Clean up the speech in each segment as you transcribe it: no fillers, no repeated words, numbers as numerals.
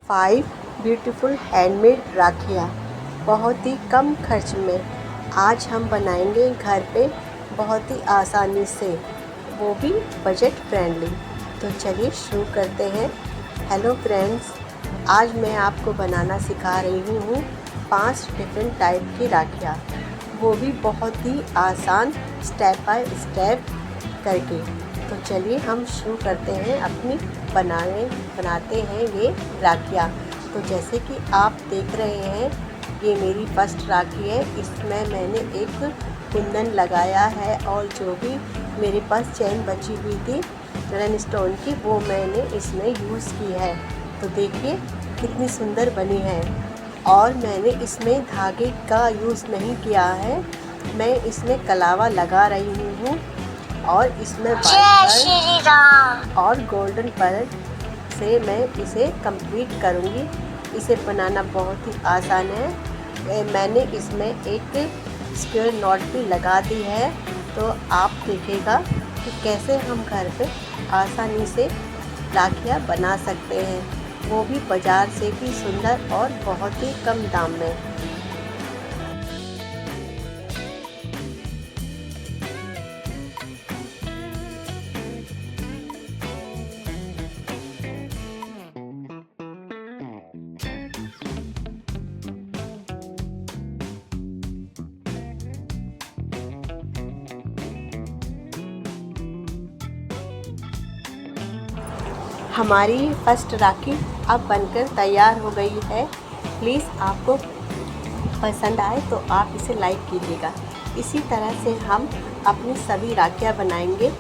5 beautiful handmade राखियाँ बहुत ही कम खर्च में आज हम बनाएंगे घर पे बहुत ही आसानी से, वो भी बजट फ्रेंडली। तो चलिए शुरू करते हैं। हेलो फ्रेंड्स, आज मैं आपको बनाना सिखा रही हूँ 5 डिफरेंट टाइप की राखियाँ, वो भी बहुत ही आसान स्टेप बाय स्टेप करके। तो चलिए हम शुरू करते हैं अपनी बनाते हैं ये राखियाँ। तो जैसे कि आप देख रहे हैं, ये मेरी फर्स्ट राखी है। इसमें मैंने एक कुंदन लगाया है और जो भी मेरे पास चैन बची हुई थी रेन स्टोन की, वो मैंने इसमें यूज़ की है। तो देखिए कितनी सुंदर बनी है। और मैंने इसमें धागे का यूज़ नहीं किया है, मैं इसमें कलावा लगा रही हूँ और इसमें वाइट और गोल्डन पर्ल से मैं इसे कंप्लीट करूँगी। इसे बनाना बहुत ही आसान है। मैंने इसमें एक स्क्वायर नॉट भी लगा दी है, तो आप देखिएगा कि कैसे हम घर पे आसानी से राखियाँ बना सकते हैं, वो भी बाज़ार से भी सुंदर और बहुत ही कम दाम में। हमारी फर्स्ट राखी अब बनकर तैयार हो गई है। प्लीज़ आपको पसंद आए तो आप इसे लाइक कीजिएगा। इसी तरह से हम अपनी सभी राखियाँ बनाएंगे।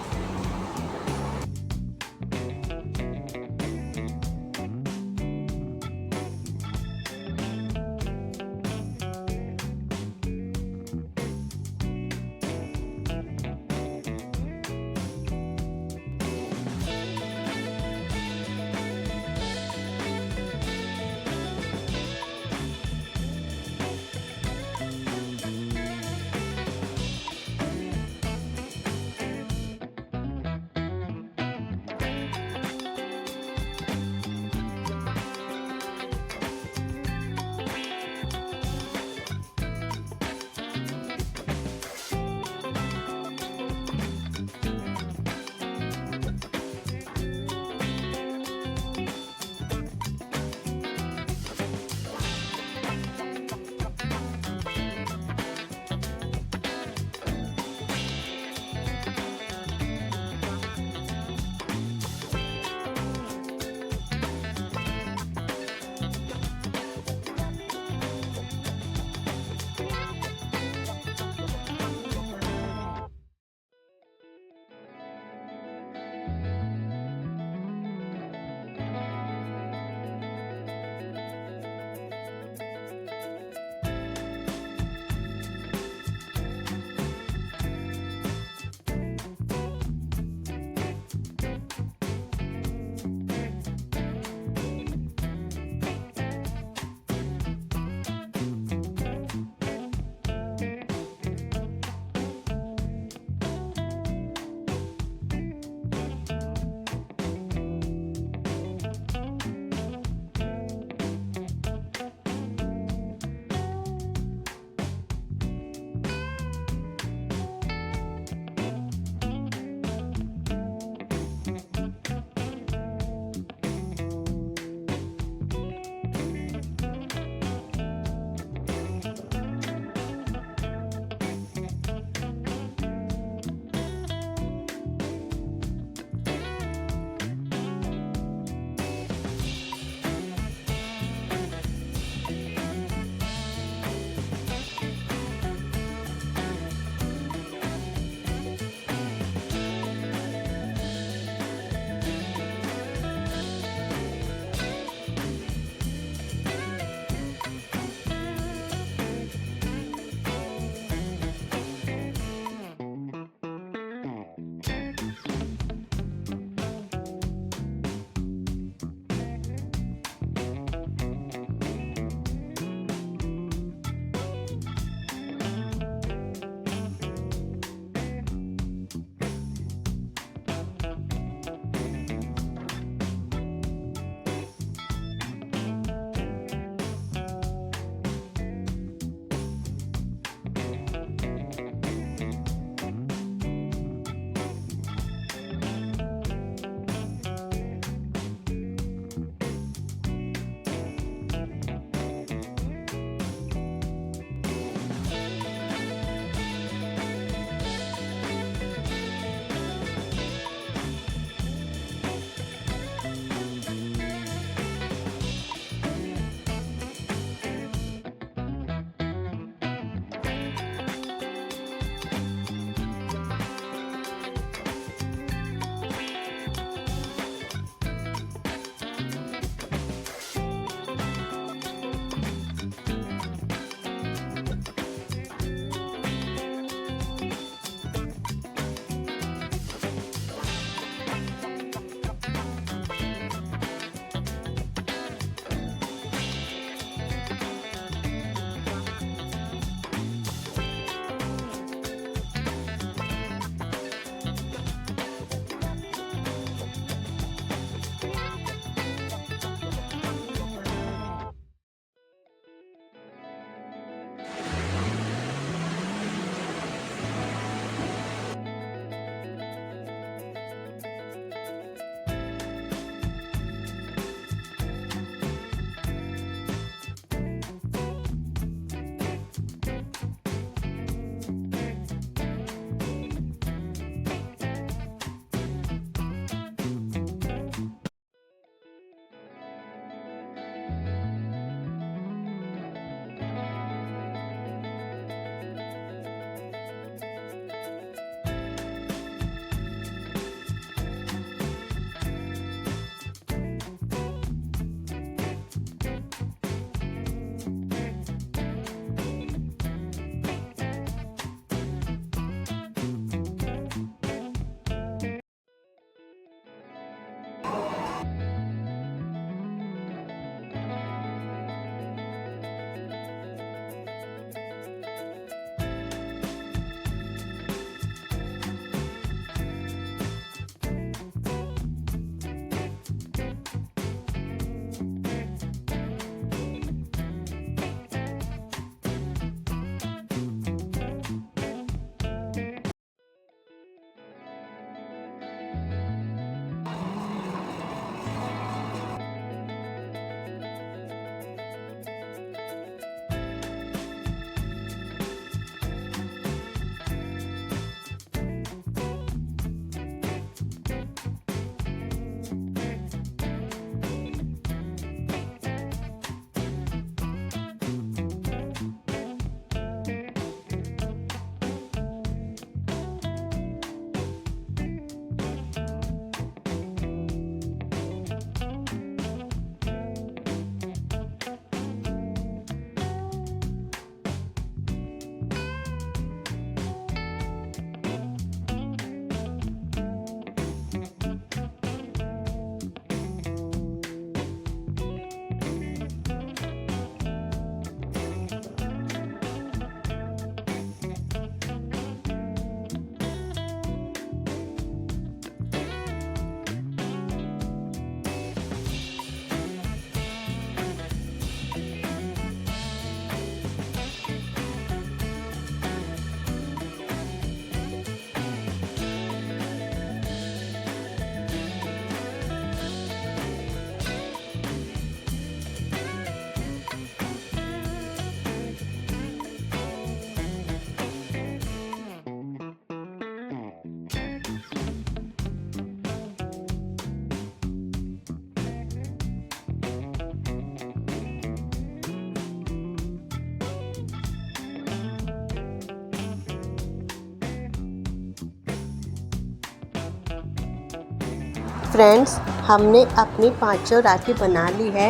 फ्रेंड्स, हमने अपनी पांचों राखी बना ली है।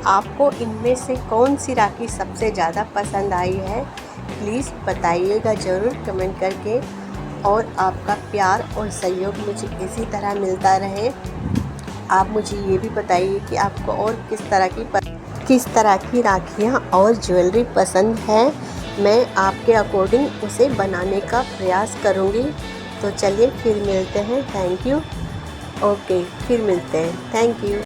आपको इनमें से कौन सी राखी सबसे ज़्यादा पसंद आई है, प्लीज़ बताइएगा ज़रूर कमेंट करके। और आपका प्यार और सहयोग मुझे इसी तरह मिलता रहे। आप मुझे ये भी बताइए कि आपको और किस तरह की राखियाँ और ज्वेलरी पसंद है। मैं आपके अकॉर्डिंग उसे बनाने का प्रयास करूँगी। तो चलिए फिर मिलते हैं। Thank you. ओके, फिर मिलते हैं। Thank you.